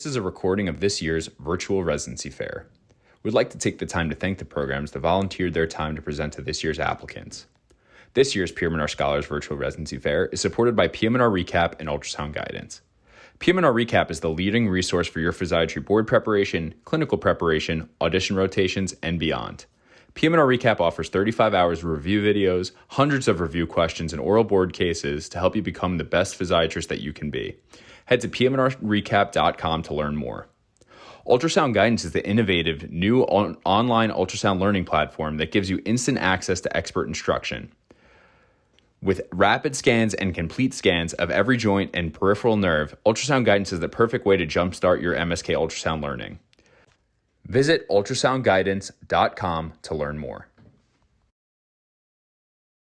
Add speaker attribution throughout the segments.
Speaker 1: This is a recording of this year's Virtual Residency Fair. We'd like to take the time to thank the programs that volunteered their time to present to this year's applicants. This year's PM&R Scholars Virtual Residency Fair is supported by PM&R Recap and Ultrasound Guidance. PM&R Recap is the leading resource for your physiatry board preparation, clinical preparation, audition rotations, and beyond. PM&R Recap offers 35 hours of review videos, hundreds of review questions, and oral board cases to help you become the best physiatrist that you can be. Head to pmnrrecap.com to learn more. Ultrasound Guidance is the innovative new online ultrasound learning platform that gives you instant access to expert instruction. With rapid scans and complete scans of every joint and peripheral nerve, Ultrasound Guidance is the perfect way to jumpstart your MSK ultrasound learning. Visit ultrasoundguidance.com to learn more.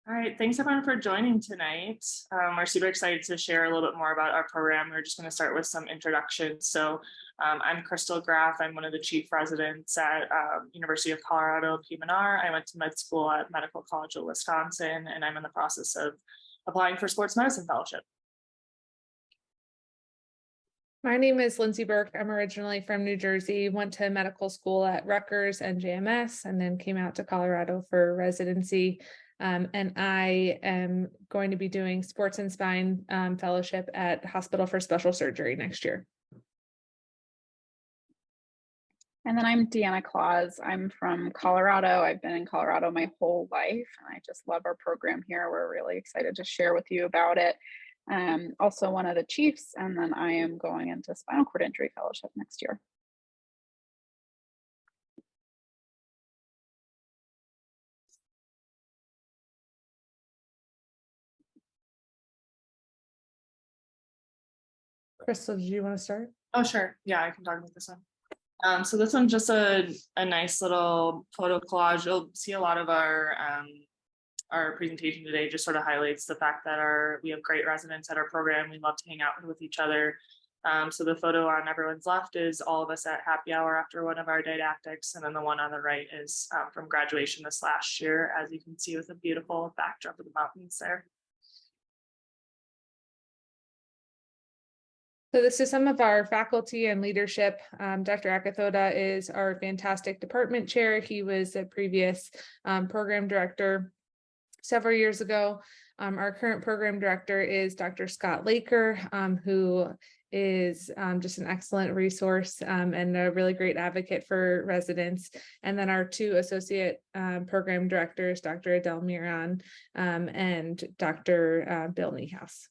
Speaker 2: All right, thanks everyone for joining tonight. We're super excited to share a little bit more about our program. We're just going to start with some introductions. So I'm Crystal Graff. I'm one of the chief residents at University of Colorado, PM&R. I went to med school at Medical College of Wisconsin, and I'm in the process of applying for sports medicine fellowship.
Speaker 3: My name is Lindsay Burke. I'm originally from New Jersey, went to medical school at Rutgers and JMS, and then came out to Colorado for residency. And I am going to be doing sports and spine fellowship at Hospital for Special Surgery next year.
Speaker 4: And then I'm Deanna Claus. I'm from Colorado. I've been in Colorado my whole life, and I just love our program here. We're really excited to share with you about it. Also one of the chiefs, and then I am going into spinal cord injury fellowship next year.
Speaker 3: Crystal, did you want to start?
Speaker 2: Oh, sure. Yeah, I can talk about this one. So this one's just a nice little photo collage. You'll see a lot of our presentation today just sort of highlights the fact that we have great residents at our program. We love to hang out with each other. So the photo on everyone's left is all of us at happy hour after one of our didactics. And then the one on the right is from graduation this last year, as you can see, with a beautiful backdrop of the mountains there.
Speaker 3: So this is some of our faculty and leadership. Dr. Akathoda is our fantastic department chair. He was a previous program director several years ago. Our current program director is Dr. Scott Laker, who is just an excellent resource and a really great advocate for residents. And then our two associate program directors, Dr. Adele Miron and Dr. Bill Niehaus.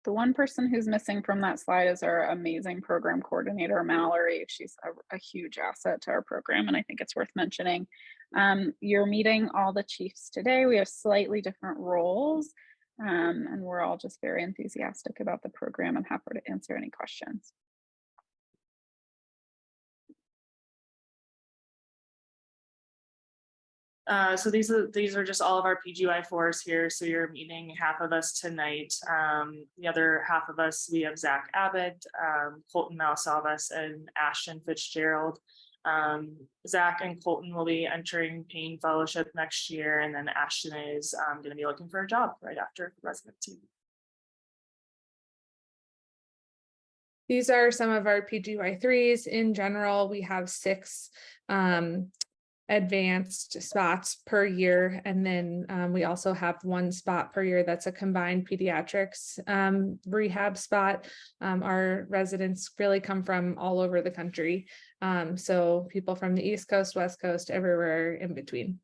Speaker 4: The one person who's missing from that slide is our amazing program coordinator, Mallory. She's a huge asset to our program, and I think it's worth mentioning. You're meeting all the chiefs today. We have slightly different roles, and we're all just very enthusiastic about the program and happy to answer any questions.
Speaker 2: So these are just all of our PGY4s here. So you're meeting half of us tonight. The other half of us, we have Zach Abbott, Colton Malsavas, and Ashton Fitzgerald. Zach and Colton will be entering pain fellowship next year, and then Ashton is going to be looking for a job right after residency.
Speaker 3: These are some of our PGY3s. In general, we have 6 advanced spots per year, and then we also have 1 spot per year that's a combined pediatrics rehab spot. Our residents really come from all over the country, so people from the East Coast, West Coast, everywhere in between.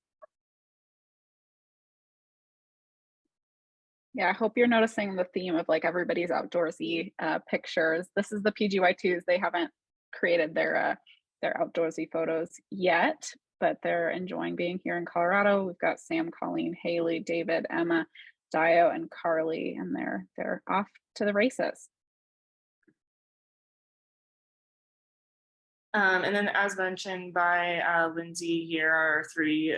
Speaker 4: Yeah, I hope you're noticing the theme of like everybody's outdoorsy pictures. This is the PGY2s. They haven't created their outdoorsy photos yet, but they're enjoying being here in Colorado. We've got Sam, Colleen, Haley, David, Emma, Dio, and Carly, and they're off to the races.
Speaker 2: And then, as mentioned by Lindsay, here are 3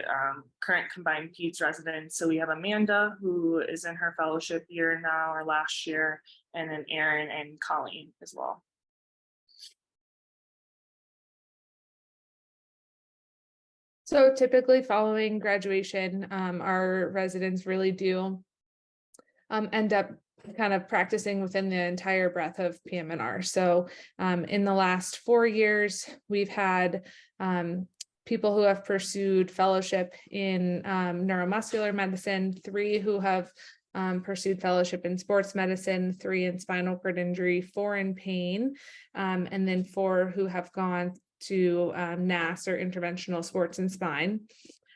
Speaker 2: current combined PEDS residents. So we have Amanda, who is in her fellowship year now, or last year, and then Aaron and Colleen as well.
Speaker 3: So typically following graduation, our residents really do end up kind of practicing within the entire breadth of PM&R. So in the last 4 years, we've had people who have pursued fellowship in neuromuscular medicine, 3 who have pursued fellowship in sports medicine, 3 in spinal cord injury, 4 in pain, and then 4 who have gone to NAS or interventional sports and spine.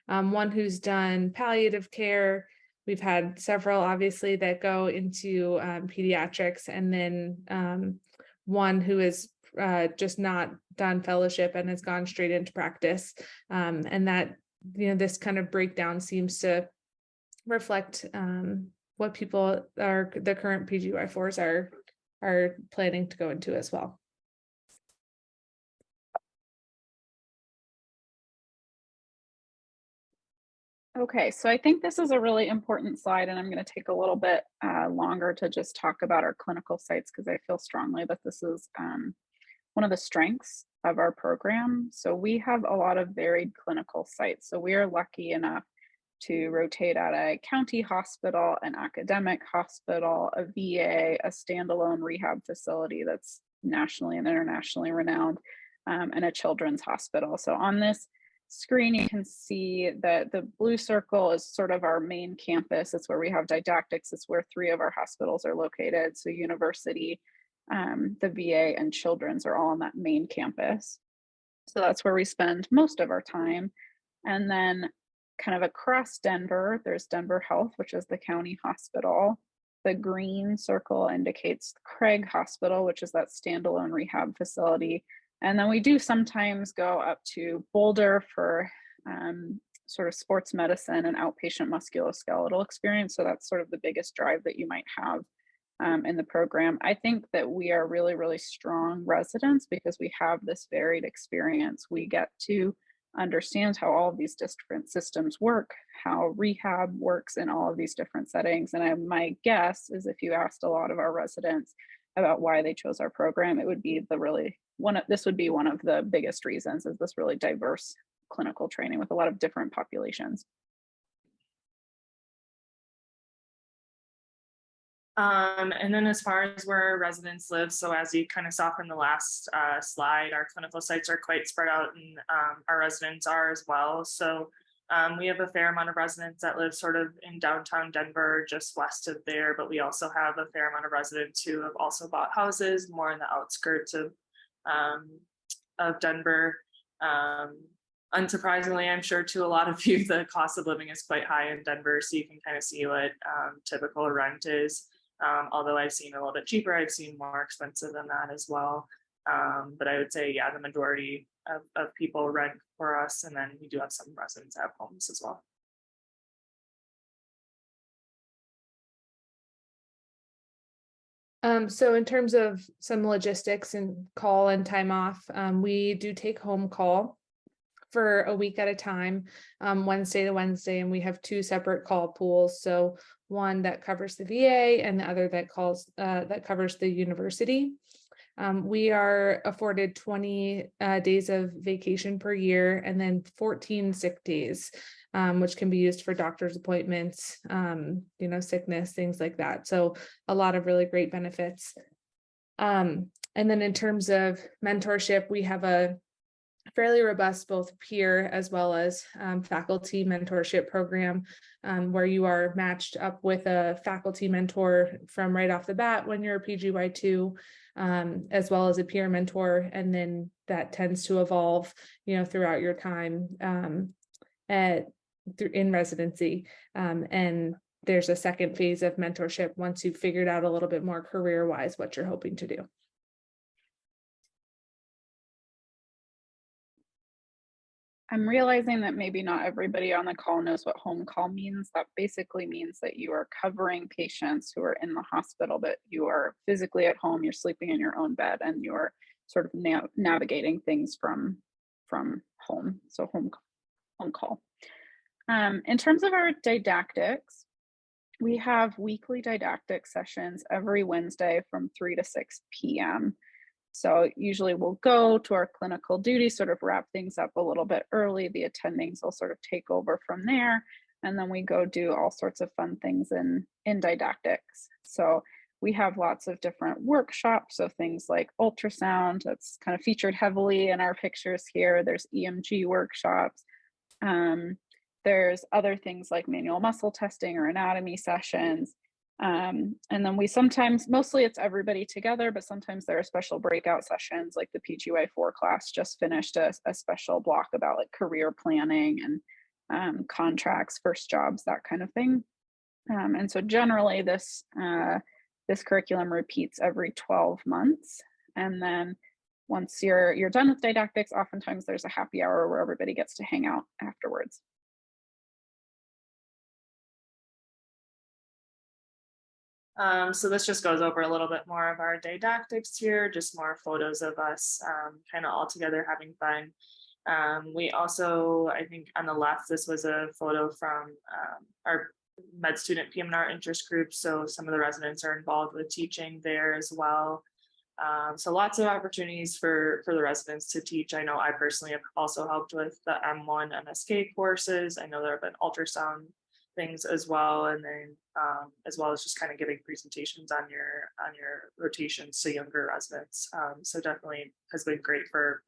Speaker 3: 1 who's done palliative care. We've had several, obviously, that go into pediatrics, and then 1 who has just not done fellowship and has gone straight into practice. And that, this kind of breakdown seems to reflect what people are, the current PGY4s are planning to go into as well.
Speaker 4: Okay, so I think this is a really important slide, and I'm going to take a little bit longer to just talk about our clinical sites, because I feel strongly that this is one of the strengths of our program. So we have a lot of varied clinical sites. So we are lucky enough to rotate at a county hospital, an academic hospital, a VA, a standalone rehab facility that's nationally and internationally renowned, and a children's hospital. So on this screen, you can see that the blue circle is sort of our main campus. It's where we have didactics. It's where 3 of our hospitals are located. So university, the VA, and children's are all on that main campus. So that's where we spend most of our time. And then kind of across Denver, there's Denver Health, which is the county hospital. The green circle indicates Craig Hospital, which is that standalone rehab facility. And then we do sometimes go up to Boulder for sort of sports medicine and outpatient musculoskeletal experience. So that's sort of the biggest drive that you might have in the program. I think that we are really, really strong residents because we have this varied experience. We get to understand how all of these different systems work, how rehab works in all of these different settings. And my guess is if you asked a lot of our residents about why they chose our program, it would be this would be one of the biggest reasons, is this really diverse clinical training with a lot of different populations.
Speaker 2: And then as far as where residents live, so as you kind of saw from the last slide, our clinical sites are quite spread out, and our residents are as well. So we have a fair amount of residents that live sort of in downtown Denver, just west of there, but we also have a fair amount of residents who have also bought houses more in the outskirts of Denver. Unsurprisingly, I'm sure to a lot of you, the cost of living is quite high in Denver, so you can kind of see what typical rent is. Although I've seen a little bit cheaper, I've seen more expensive than that as well. But I would say, yeah, the majority of people rent for us, and then we do have some residents that have homes as well.
Speaker 3: So in terms of some logistics and call and time off, we do take home call for a week at a time, Wednesday to Wednesday, and we have 2 separate call pools. So one that covers the VA and the other that covers the university. We are afforded 20 days of vacation per year, and then 14 sick days, which can be used for doctor's appointments, sickness, things like that. So a lot of really great benefits. And then in terms of mentorship, we have a fairly robust both peer as well as faculty mentorship program, where you are matched up with a faculty mentor from right off the bat when you're a PGY2, as well as a peer mentor, and then that tends to evolve throughout your time in residency, and there's a second phase of mentorship once you've figured out a little bit more career-wise what you're hoping to do.
Speaker 4: I'm realizing that maybe not everybody on the call knows what home call means. That basically means that you are covering patients who are in the hospital, but you are physically at home, you're sleeping in your own bed, and you're sort of navigating things from home. So home call. In terms of our didactics, we have weekly didactic sessions every Wednesday from 3 to 6 p.m. So usually we'll go to our clinical duty, sort of wrap things up a little bit early. The attendings will sort of take over from there. and then we go do all sorts of fun things in didactics. So we have lots of different workshops, so things like ultrasound, that's kind of featured heavily in our pictures here. There's EMG workshops. There's other things like manual muscle testing or anatomy sessions. And then we sometimes, mostly it's everybody together, but sometimes there are special breakout sessions, like the PGY4 class just finished a special block about like career planning and contracts, first jobs, that kind of thing. And so generally this curriculum repeats every 12 months. And then once you're done with didactics, oftentimes there's a happy hour where everybody gets to hang out afterwards.
Speaker 2: So this just goes over a little bit more of our didactics here, just more photos of us kind of all together having fun. We also, I think on the left, this was a photo from our med student PM&R interest group. So some of the residents are involved with teaching there as well. So lots of opportunities for the residents to teach. I know I personally have also helped with the M1 MSK courses. I know there have been ultrasound things as well, and then as well as just kind of giving presentations on your rotations to younger residents. So definitely has been great for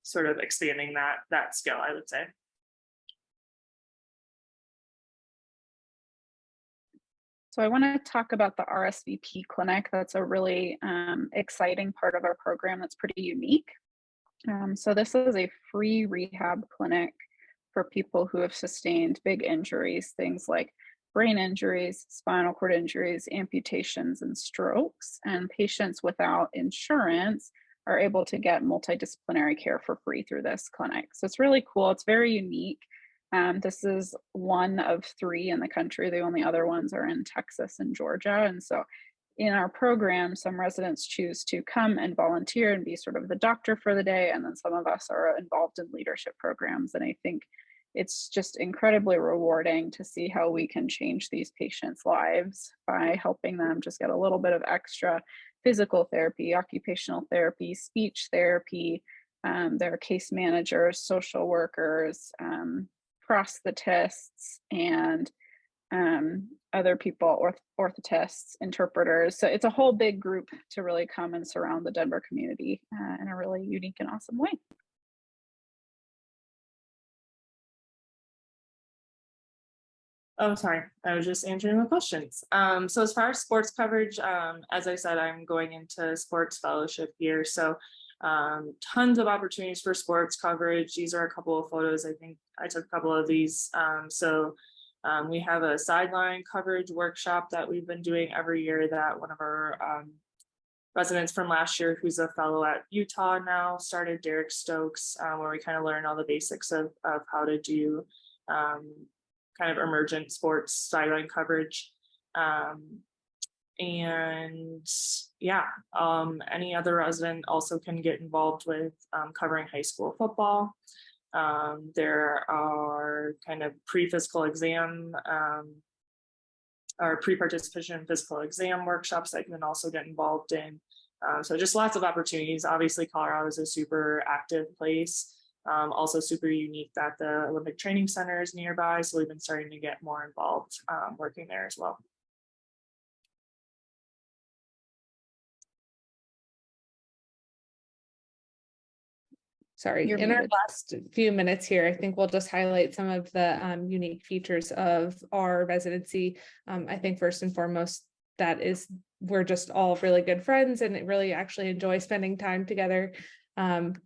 Speaker 2: sort of expanding that skill, I would say.
Speaker 4: So I want to talk about the RSVP clinic. That's a really exciting part of our program that's pretty unique. So this is a free rehab clinic for people who have sustained big injuries, things like brain injuries, spinal cord injuries, amputations, and strokes. And patients without insurance are able to get multidisciplinary care for free through this clinic. So it's really cool. It's very unique. This is one of 3 in the country. The only other ones are in Texas and Georgia. And so in our program, some residents choose to come and volunteer and be sort of the doctor for the day. And then some of us are involved in leadership programs. And I think it's just incredibly rewarding to see how we can change these patients' lives by helping them just get a little bit of extra physical therapy, occupational therapy, speech therapy. There are case managers, social workers, prosthetists, and other people, orthotists, interpreters. So it's a whole big group to really come and surround the Denver community in a really unique and awesome way.
Speaker 2: Oh, sorry, I was just answering the questions. So as far as sports coverage, as I said, I'm going into sports fellowship here. So tons of opportunities for sports coverage. These are a couple of photos. I think I took a couple of these. We have a sideline coverage workshop that we've been doing every year that one of our residents from last year, who's a fellow at Utah now, started, Derek Stokes, where we kind of learn all the basics of how to do kind of emergent sports sideline coverage. And yeah, any other resident also can get involved with covering high school football. There are kind of pre-physical exam or pre-participation physical exam workshops that you can also get involved in. So just lots of opportunities. Obviously, Colorado is a super active place. Also super unique that the Olympic Training Center is nearby. So we've been starting to get more involved working there as well.
Speaker 3: Sorry,
Speaker 4: You're
Speaker 3: in
Speaker 4: muted.
Speaker 3: our last few minutes here, I think we'll just highlight some of the unique features of our residency. I think first and foremost, that is we're just all really good friends and really actually enjoy spending time together.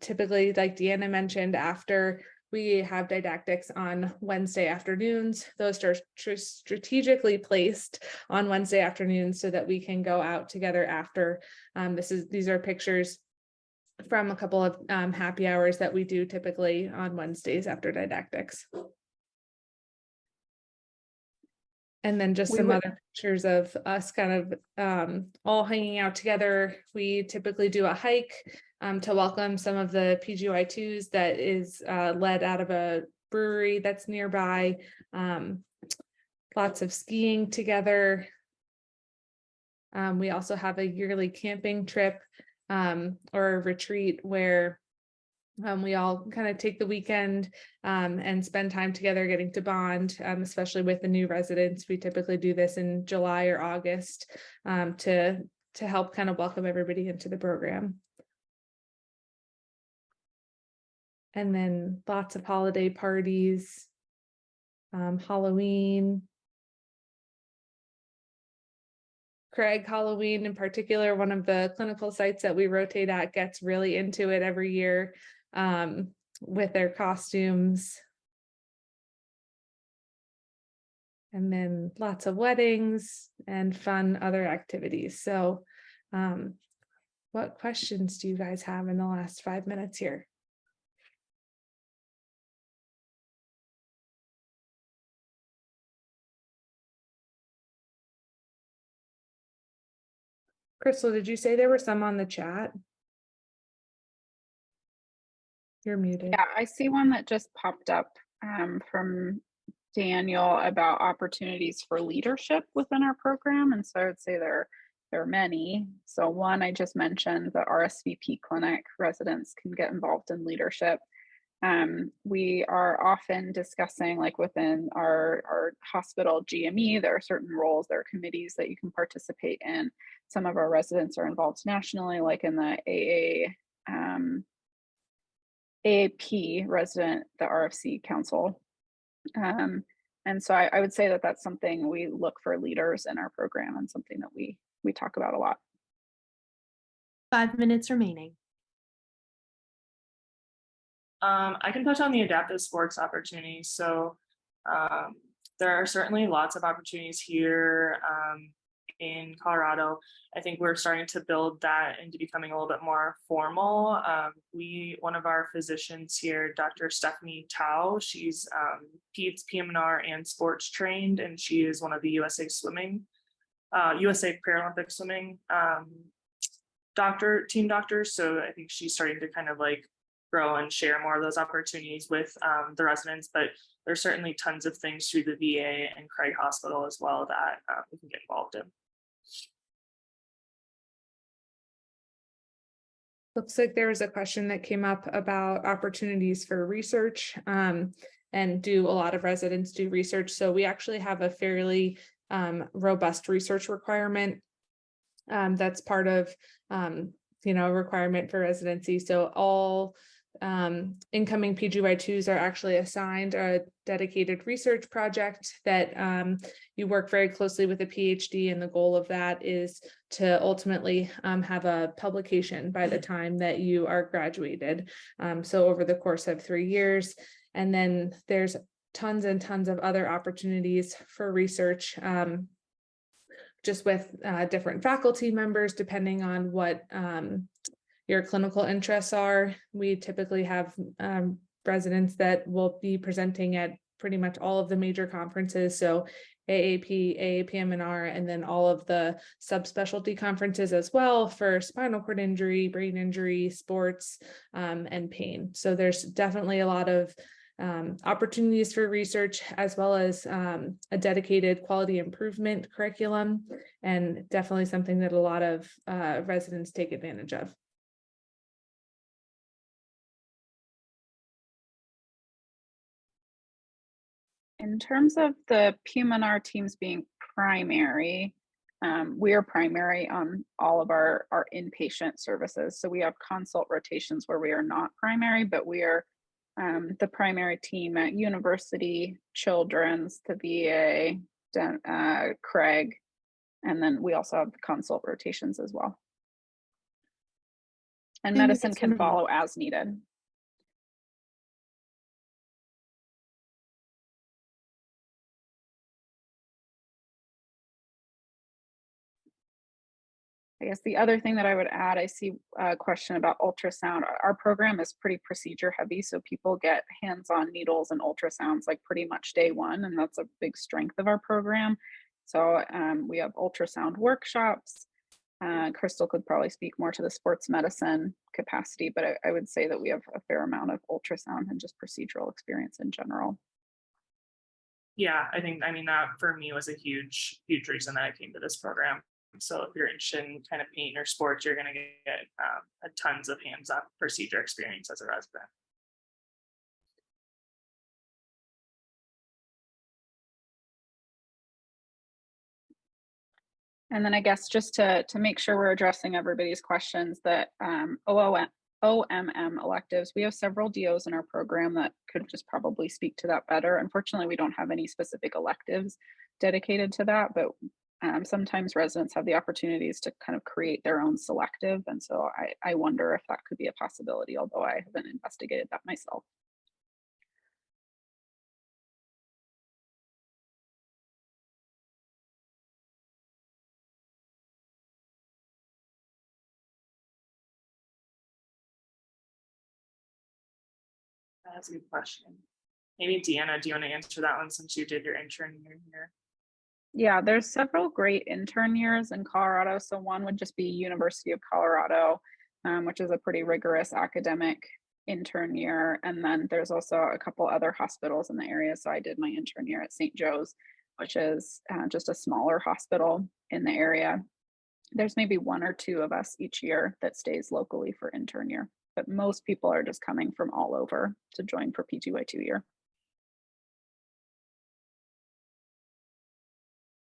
Speaker 3: Typically, like Deanna mentioned, after we have didactics on Wednesday afternoons, those are strategically placed on Wednesday afternoons so that we can go out together after. These are pictures from a couple of happy hours that we do typically on Wednesdays after didactics. And then just some other pictures of us kind of all hanging out together. We typically do a hike to welcome some of the PGY2s that is led out of a brewery that's nearby. Lots of skiing together. We also have a yearly camping trip or a retreat where We all kind of take the weekend and spend time together getting to bond, especially with the new residents. We typically do this in July or August to help kind of welcome everybody into the program. And then lots of holiday parties, Halloween. Craig, Halloween in particular, one of the clinical sites that we rotate at, gets really into it every year with their costumes. And then lots of weddings and fun other activities. So what questions do you guys have in the last 5 minutes here? Crystal, did you say there were some on the chat? You're muted.
Speaker 4: Yeah, I see one that just popped up from Daniel about opportunities for leadership within our program. And so I would say there are many. So one I just mentioned, the RSVP clinic, residents can get involved in leadership. We are often discussing, like within our hospital GME, there are certain roles, there are committees that you can participate in. Some of our residents are involved nationally, like in the AAP resident, the RFC Council. And so I would say that that's something we look for leaders in our program and something that we talk about a lot.
Speaker 5: 5 minutes remaining.
Speaker 2: I can touch on the adaptive sports opportunities. So there are certainly lots of opportunities here in Colorado. I think we're starting to build that into becoming a little bit more formal. One of our physicians here, Dr. Stephanie Tao, she's PEDS, PM&R, and sports trained, and she is one of the USA Paralympic swimming team doctors. So I think she's starting to kind of like grow and share more of those opportunities with the residents, but there's certainly tons of things through the VA and Craig Hospital as well that we can get involved in.
Speaker 3: Looks like there was a question that came up about opportunities for research, and do a lot of residents do research? So we actually have a fairly robust research requirement that's part of a requirement for residency. So all incoming PGY2s are actually assigned a dedicated research project that you work very closely with a PhD, and the goal of that is to ultimately have a publication by the time that you are graduated. So over the course of 3 years, and then there's tons and tons of other opportunities for research, just with different faculty members, depending on what your clinical interests are. We typically have residents that will be presenting at pretty much all of the major conferences. So AAP, AAPM&R, and then all of the subspecialty conferences as well for spinal cord injury, brain injury, sports, and pain. So there's definitely a lot of opportunities for research, as well as a dedicated quality improvement curriculum, and definitely something that a lot of residents take advantage of.
Speaker 4: In terms of the PM&R teams being primary, we are primary on all of our inpatient services. So we have consult rotations where we are not primary, but we are the primary team at University, Children's, the VA, Craig, and then we also have consult rotations as well. And medicine can follow as needed. I guess the other thing that I would add, I see a question about ultrasound. Our program is pretty procedure heavy, so people get hands-on needles and ultrasounds like pretty much day one, and that's a big strength of our program. So we have ultrasound workshops. Crystal could probably speak more to the sports medicine capacity, but I would say that we have a fair amount of ultrasound and just procedural experience in general.
Speaker 2: Yeah, I mean, that for me was a huge reason that I came to this program. So if you're interested in kind of paint or sports, you're going to get tons of hands-on procedure experience as a resident.
Speaker 4: And then I guess just to make sure we're addressing everybody's questions, that OMM electives, we have several DOs in our program that could just probably speak to that better. Unfortunately, we don't have any specific electives dedicated to that, but sometimes residents have the opportunities to kind of create their own selective. And so I wonder if that could be a possibility, although I haven't investigated that myself.
Speaker 2: That's a good question. Maybe Deanna, do you want to answer that one since you did your intern year here?
Speaker 4: Yeah, there's several great intern years in Colorado. So one would just be University of Colorado, which is a pretty rigorous academic intern year. And then there's also a couple other hospitals in the area. So I did my intern year at St. Joe's, which is just a smaller hospital in the area. There's maybe one or two of us each year that stays locally for intern year, but most people are just coming from all over to join for PGY2 year.